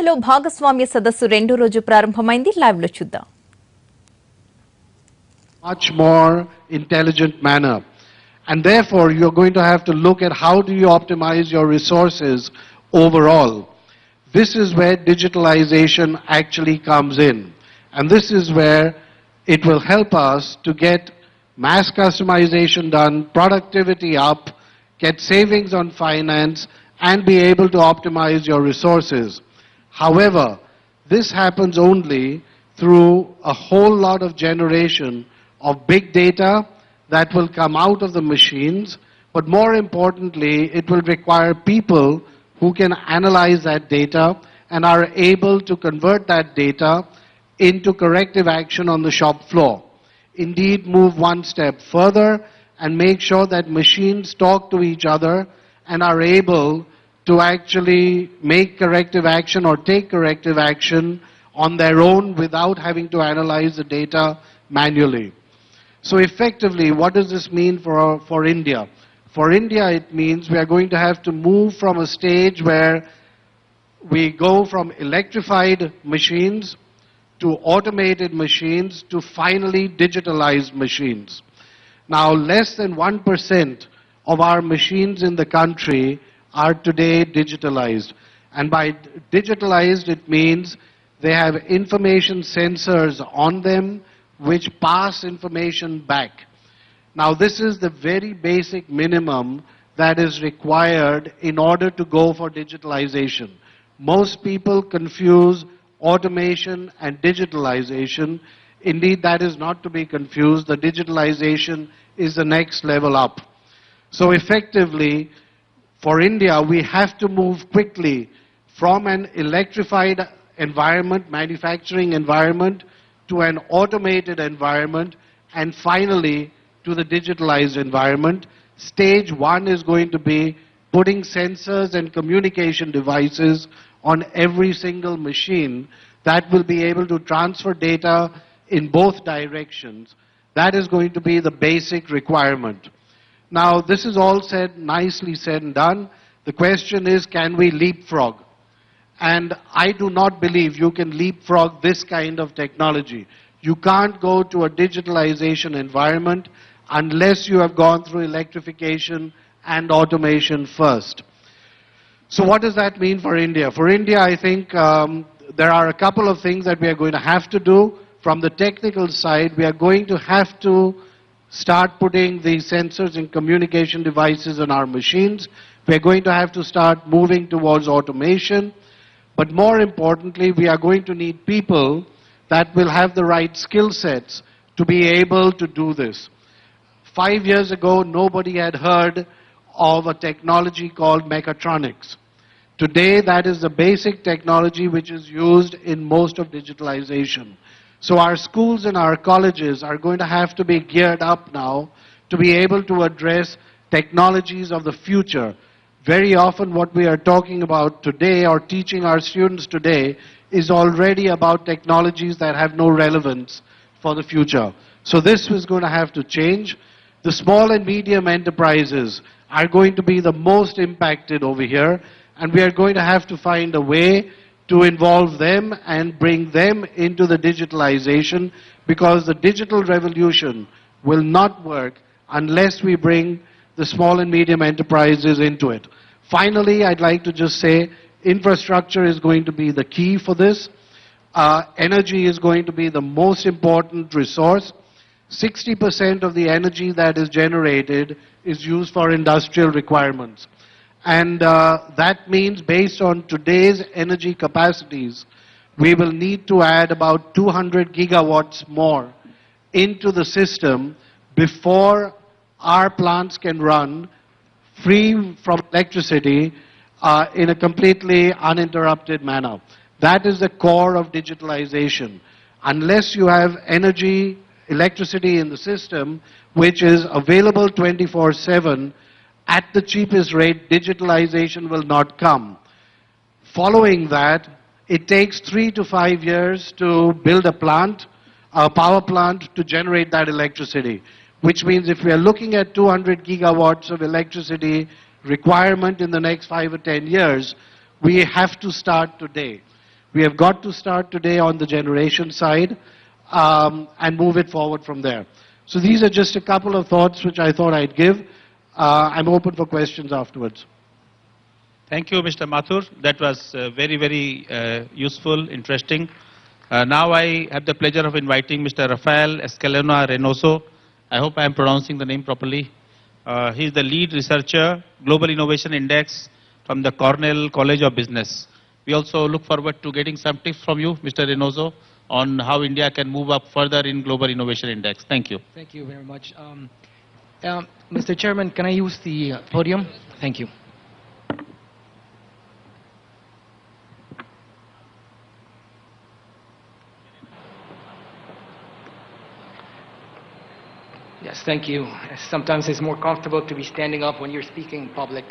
విశాఖలో భాగస్వామ్య సదస్సు రెండో రోజు ప్రారంభమైంది. లైవ్ లో చూద్దాం. Much more intelligent manner, and therefore you're going to have to look at how do you optimize your resources overall. This is where digitalization actually comes in, and this is where it will help us to get mass customization done, productivity up, get savings on finance, and be able to optimize your resources. However, this happens only through a whole lot of generation of big data that will come out of the machines, but more importantly, it will require people who can analyze that data and are able to convert that data into corrective action on the shop floor. Indeed, move one step further and make sure that machines talk to each other and are able to actually make corrective action or take corrective action on their own without having to analyze the data manually. So effectively, what does this mean for India? For India, it means we are going to have to move from a stage where we go from electrified machines to automated machines to finally digitalized machines. Now, less than 1% of our machines in the country are today digitalized. And by digitalized, it means they have information sensors on them which pass information back. Now, this is the very basic minimum that is required in order to go for digitalization. Most people confuse automation and digitalization. Indeed, that is not to be confused. The digitalization is the next level up. So effectively, for India, we have to move quickly from an electrified environment, manufacturing environment, to an automated environment, and finally to the digitalized environment. Stage one is going to be putting sensors and communication devices on every single machine that will be able to transfer data in both directions. That is going to be the basic requirement. Now, this is all said, nicely said and done. The question is, can we leapfrog? And I do not believe you can leapfrog this kind of technology. You can't go to a digitalization environment unless you have gone through electrification and automation first. So what does that mean for India? For India, I think there are a couple of things that we are going to have to do. From the technical side, we are going to have to start putting the sensors and communication devices on our machines. We are going to have to start moving towards automation. But more importantly, we are going to need people that will have the right skill sets to be able to do this. 5 years ago, nobody had heard of a technology called mechatronics. Today, that is the basic technology which is used in most of digitalization. So our schools and our colleges are going to have to be geared up now to be able to address technologies of the future. Very often what we are talking about today or teaching our students today is already about technologies that have no relevance for the future. So this is going to have to change. The small and medium enterprises are going to be the most impacted over here, and we are going to have to find a way to involve them and bring them into the digitalization, because the digital revolution will not work unless we bring the small and medium enterprises into it. Finally, I'd like to just say infrastructure is going to be the key for this. Energy is going to be the most important resource. 60% of the energy that is generated is used for industrial requirements. And that means based on today's energy capacities, we will need to add about 200 gigawatts more into the system before our plants can run free from electricity in a completely uninterrupted manner. That is the core of digitalization. Unless you have electricity in the system, which is available 24/7 at the cheapest rate, digitalization will not come. Following that, it takes 3 to 5 years to build a plant, a power plant to generate that electricity. Which means if we are looking at 200 gigawatts of electricity requirement in the next 5 or 10 years, we have to start today. We have got to start today on the generation side and move it forward from there. So these are just a couple of thoughts which I thought I'd give. I'm open for questions afterwards. Thank you, Mr. Mathur. That was very, very useful, interesting. Now I have the pleasure of inviting Mr. Rafael Escalona Reynoso. I hope I am pronouncing the name properly. He is the lead researcher, Global Innovation Index from the Cornell College of Business. We also look forward to getting some tips from you, Mr. Reynoso, on how India can move up further in Global Innovation Index. Thank you. Thank you very much. Mr. Chairman, can I use the podium? Thank you. Yes, thank you. Sometimes it's more comfortable to be standing up when you're speaking in public.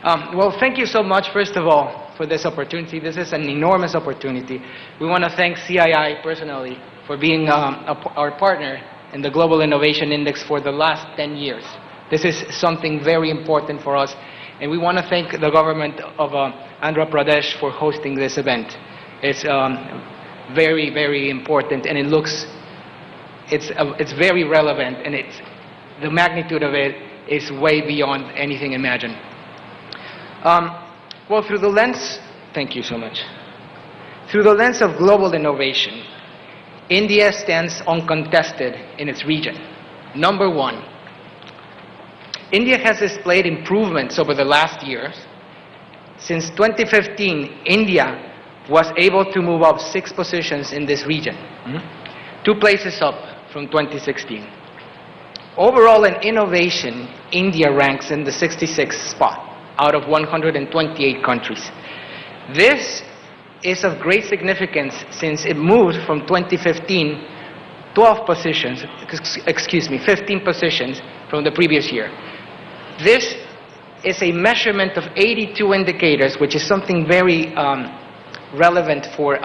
Well, thank you so much, first of all, for this opportunity. This is an enormous opportunity. We want to thank CII personally for being our partner in the Global Innovation Index for the last 10 years. This is something very important for us, and we want to thank the government of Andhra Pradesh for hosting this event. It's very, very important, and it's very relevant, and the magnitude of it is way beyond anything imagined. Well, through the lens, thank you so much. Through the lens of global innovation, India stands uncontested in its region. Number one, India has displayed improvements over the last years. Since 2015, India was able to move up 6 positions in this region, 2 places up from 2016. Overall in innovation, India ranks in the 66th spot out of 128 countries. This is of great significance since it moved from 2015 15 positions from the previous year. This is a measurement of 82 indicators, which is something very relevant for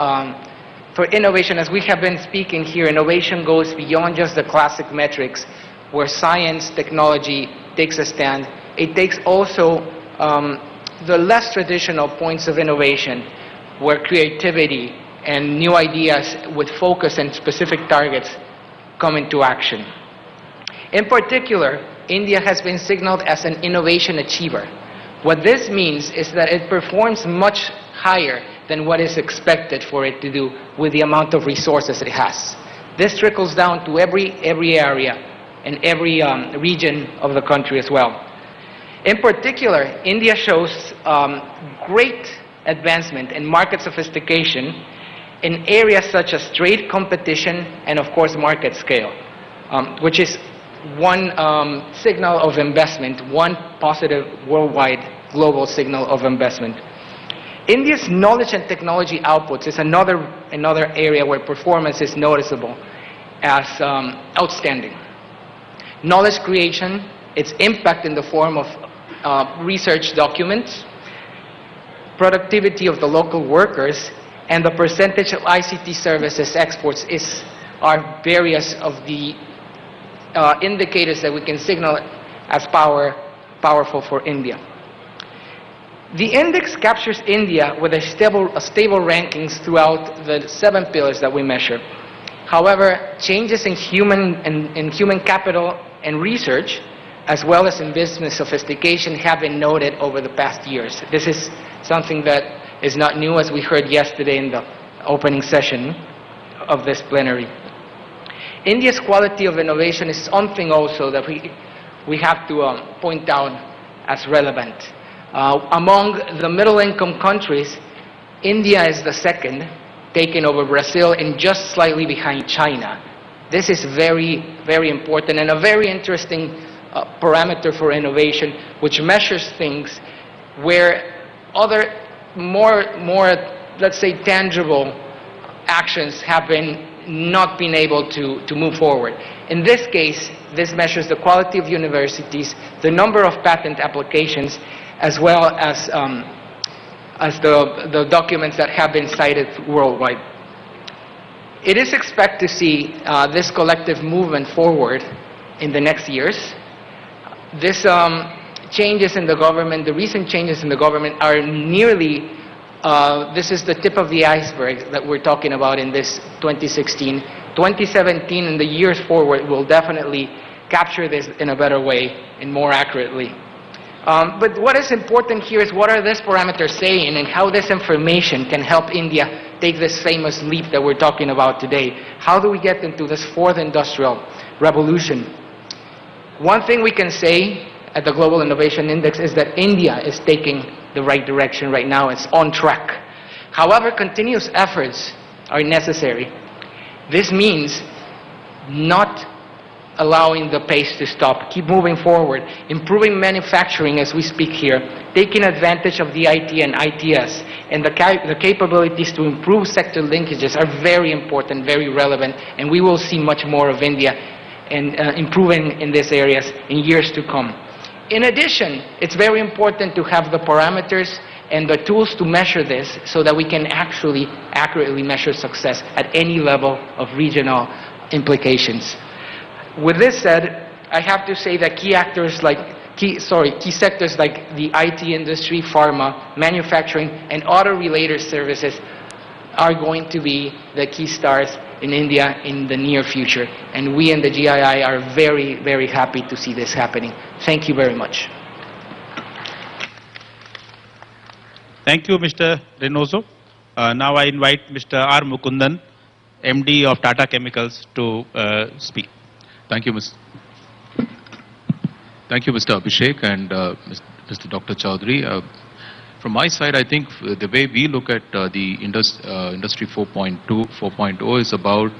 innovation. As we have been speaking here, innovation goes beyond just the classic metrics where science, technology takes a stand. It takes also the less traditional points of innovation where creativity and new ideas with focus and specific targets come into action. In particular, India has been signaled as an innovation achiever. What this means is that it performs much higher than what is expected for it to do with the amount of resources it has. This trickles down to every area and every region of the country as well. In particular, India shows great advancement in market sophistication in areas such as trade competition and, of course, market scale, which is one signal of investment, one positive worldwide global signal of investment. India's knowledge and technology outputs is another area where performance is noticeable as outstanding. Knowledge creation, its impact in the form of research documents, productivity of the local workers, and the percentage of ICT services exports are various of the indicators that we can signal as powerful for India. The index captures India with a stable rankings throughout the 7 pillars that we measure. However, changes in human capital and research, as well as in business sophistication, have been noted over the past years. This is something that is not new, as we heard yesterday in the opening session of this plenary. India's quality of innovation is something also that we have to point out as relevant. Among the middle-income countries, India is the second, taking over Brazil and just slightly behind China. This is very, very important and a very interesting parameter for innovation, which measures things where other more, let's say, tangible actions have not been able to move forward. In this case, this measures the quality of universities, the number of patent applications, as well as the documents that have been cited worldwide. It is expected to see this collective movement forward in the next years. This changes in the government, the recent changes in the government are nearly This is the tip of the iceberg that we're talking about in this 2016. 2017 and the years forward will definitely capture this in a better way and more accurately. But what is important here is what are these parameters saying and how this information can help India take this famous leap that we're talking about today. How do we get into this fourth industrial revolution? One thing we can say at the Global Innovation Index is that India is taking the right direction right now. It's on track. However, continuous efforts are necessary. This means not allowing the pace to stop, keep moving forward, improving manufacturing as we speak here, taking advantage of the IT and ITS, and the capabilities to improve sector linkages are very important, very relevant, and we will see much more of India and improving in these areas in years to come. In addition, it's very important to have the parameters and the tools to measure this so that we can actually accurately measure success at any level of regional implications. With this said, I have to say that key sectors like the IT industry, pharma, manufacturing, and auto-related services are going to be the key stars in India in the near future. And we in the GII are very, very happy to see this happening. Thank you very much. Thank you, Mr. Reynoso. Now I invite Mr. R. Mukundan, MD of Tata Chemicals, to speak. Thank you, Mr. Abhishek and Mr. Dr. Chaudhary. From my side, I think the way we look at the Industry 4.0 is about,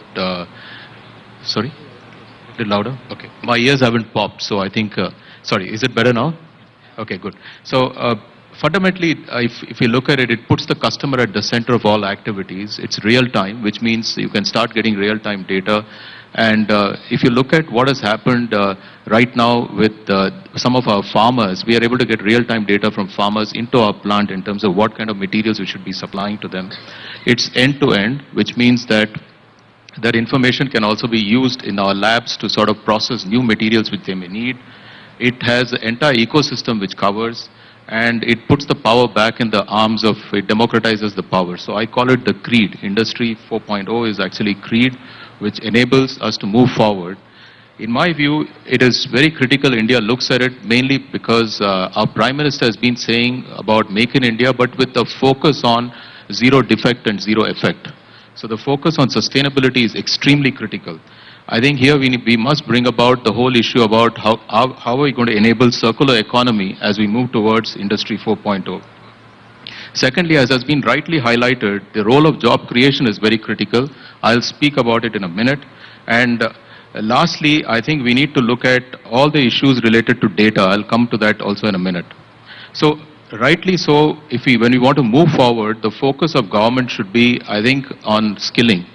sorry, a little louder? Okay. My ears haven't popped, so I think, sorry, is it better now? Okay, good. So fundamentally, if you look at it, it puts the customer at the center of all activities. It's real time, which means you can start getting real time data. And if you look at what has happened right now with some of our farmers, we are able to get real-time data from farmers into our plant in terms of what kind of materials we should be supplying to them. It's end-to-end, which means that that information can also be used in our labs to sort of process new materials which they may need. It has the entire ecosystem which covers, and it puts the power back in the arms of, it democratizes the power. So I call it the CREED. Industry 4.0 is actually CREED, which enables us to move forward. In my view, it is very critical India looks at it mainly because our Prime Minister has been saying about Make in India, but with the focus on zero defect and zero effect. So the focus on sustainability is extremely critical. I think here we must bring about the whole issue about how are we going to enable circular economy as we move towards Industry 4.0. Secondly, as has been rightly highlighted, the role of job creation is very critical. I'll speak about it in a minute. And lastly, I think we need to look at all the issues related to data. I'll come to that also in a minute. So, rightly so, when we want to move forward, the focus of government should be, I think, on skilling.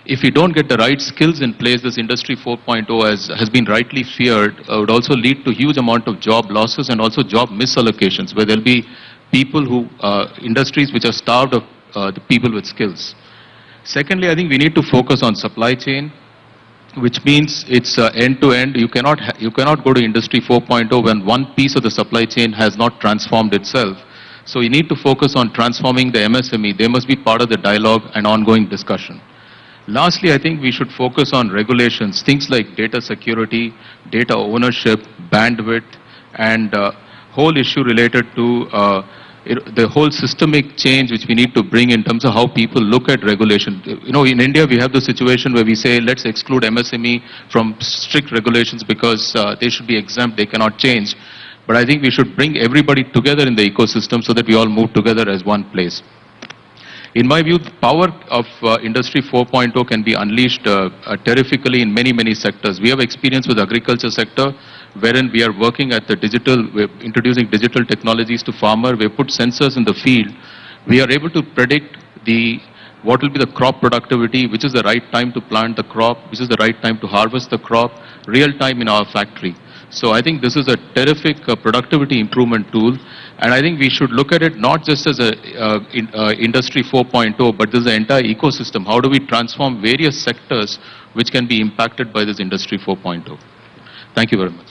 If we don't get the right skills in place, this Industry 4.0, as has been rightly feared, would also lead to huge amount of job losses and also job misallocations, where there'll be people who, industries which are starved of the people with skills. Secondly, I think we need to focus on supply chain, which means it's end-to-end. You cannot go to Industry 4.0 when one piece of the supply chain has not transformed itself. So you need to focus on transforming the MSME. They must be part of the dialogue and ongoing discussion. Lastly, I think we should focus on regulations, things like data security, data ownership, bandwidth, and whole issue related to the whole systemic change which we need to bring in terms of how people look at regulation. You know, in India we have the situation where we say let's exclude MSME from strict regulations because they should be exempt, they cannot change. But I think we should bring everybody together in the ecosystem so that we all move together as one place. In my view, the power of Industry 4.0 can be unleashed terrifically in many, many sectors. We have experience with the agriculture sector, wherein we are working at the digital, we're introducing digital technologies to farmer. We have put sensors in the field. We are able to predict what will be the crop productivity, which is the right time to plant the crop, which is the right time to harvest the crop, real time in our factory. So I think this is a terrific productivity improvement tool, and I think we should look at it not just as a Industry 4.0, but this is the entire ecosystem. How do we transform various sectors which can be impacted by this Industry 4.0? Thank you very much.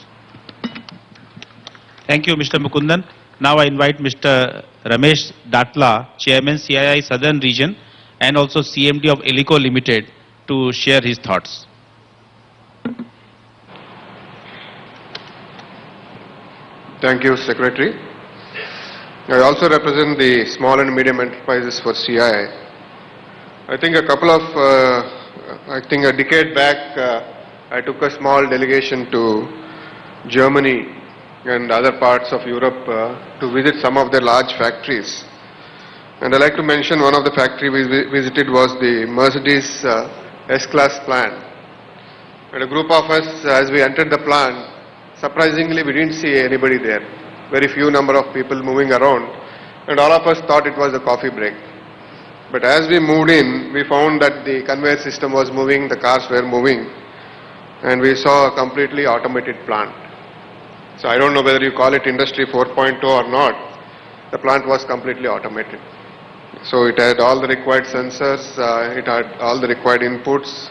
Thank you, Mr. Mukundan. Now I invite Mr. Ramesh Datla, Chairman CII Southern Region and also CMD of Elico Limited to share his thoughts. Thank you, Secretary. I also represent the small and medium enterprises for CII. I think a decade back, I took a small delegation to Germany and other parts of Europe to visit some of their large factories. And I'd like to mention one of the factory we visited was the Mercedes S-Class plant. And a group of us, as we entered the plant, surprisingly, we didn't see anybody there. Very few number of people moving around, and all of us thought it was a coffee break. But as we moved in, we found that the conveyor system was moving, the cars were moving, and we saw a completely automated plant. So I don't know whether you call it Industry 4.0 or not, the plant was completely automated. So it had all the required sensors, it had all the required inputs,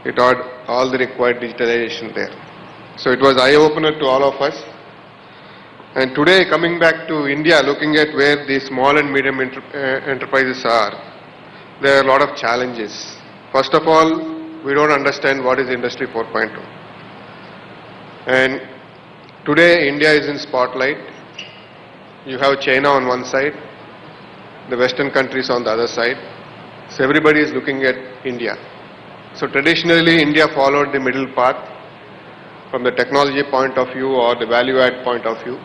it had all the required digitalization there. So it was eye-opener to all of us. And today, coming back to India, looking at where the small and medium enterprises are, there are a lot of challenges. First of all, we don't understand what is Industry 4.0. And today, India is in spotlight. You have China on one side, the Western countries on the other side. So everybody is looking at India. So traditionally, India followed the middle path from the technology point of view or the value add point of view.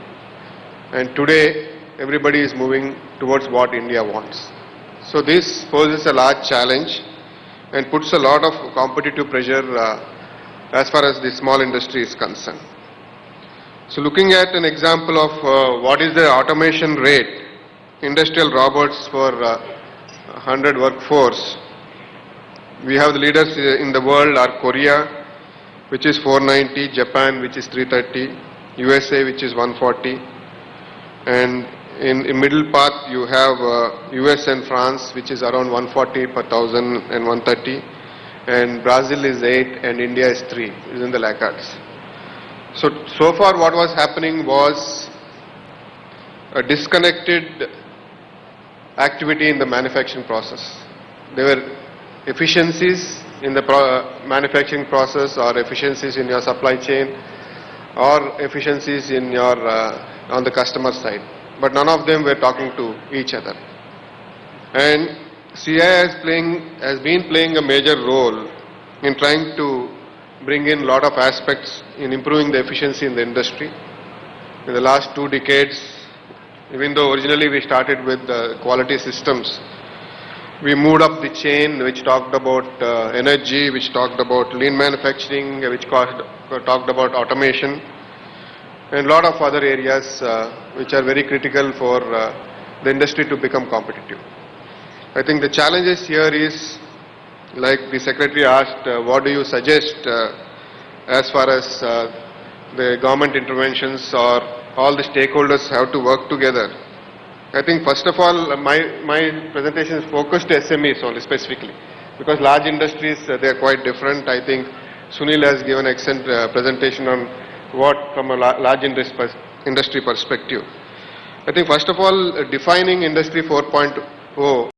And today, everybody is moving towards what India wants. So this poses a large challenge and puts a lot of competitive pressure as far as the small industry is concerned. So looking at an example of what is the automation rate, industrial robots for 100 workforce, we have the leaders in the world are Korea, which is 490, Japan, which is 330, USA, which is 140, and in middle path you have US and France, which is around 140 per thousand and 130, and Brazil is 8 and India is 3, is in the laggards. So far what was happening was a disconnected activity in the manufacturing process. There were efficiencies in the manufacturing process or efficiencies in your supply chain or efficiencies in your on the customer side, but none of them were talking to each other. And CII has been playing a major role in trying to bring in a lot of aspects in improving the efficiency in the industry. In the last 2 decades, even though originally we started with quality systems, we moved up the chain, which talked about energy, which talked about lean manufacturing, which talked about automation, and a lot of other areas which are very critical for the industry to become competitive. I think the challenges here is, like the Secretary asked, what do you suggest as far as the government interventions or all the stakeholders have to work together. I think first of all, my presentation is focused to SMEs only specifically, because large industries, they are quite different. I think Sunil has given an excellent presentation on what from a large industry perspective. I think first of all, defining Industry 4.0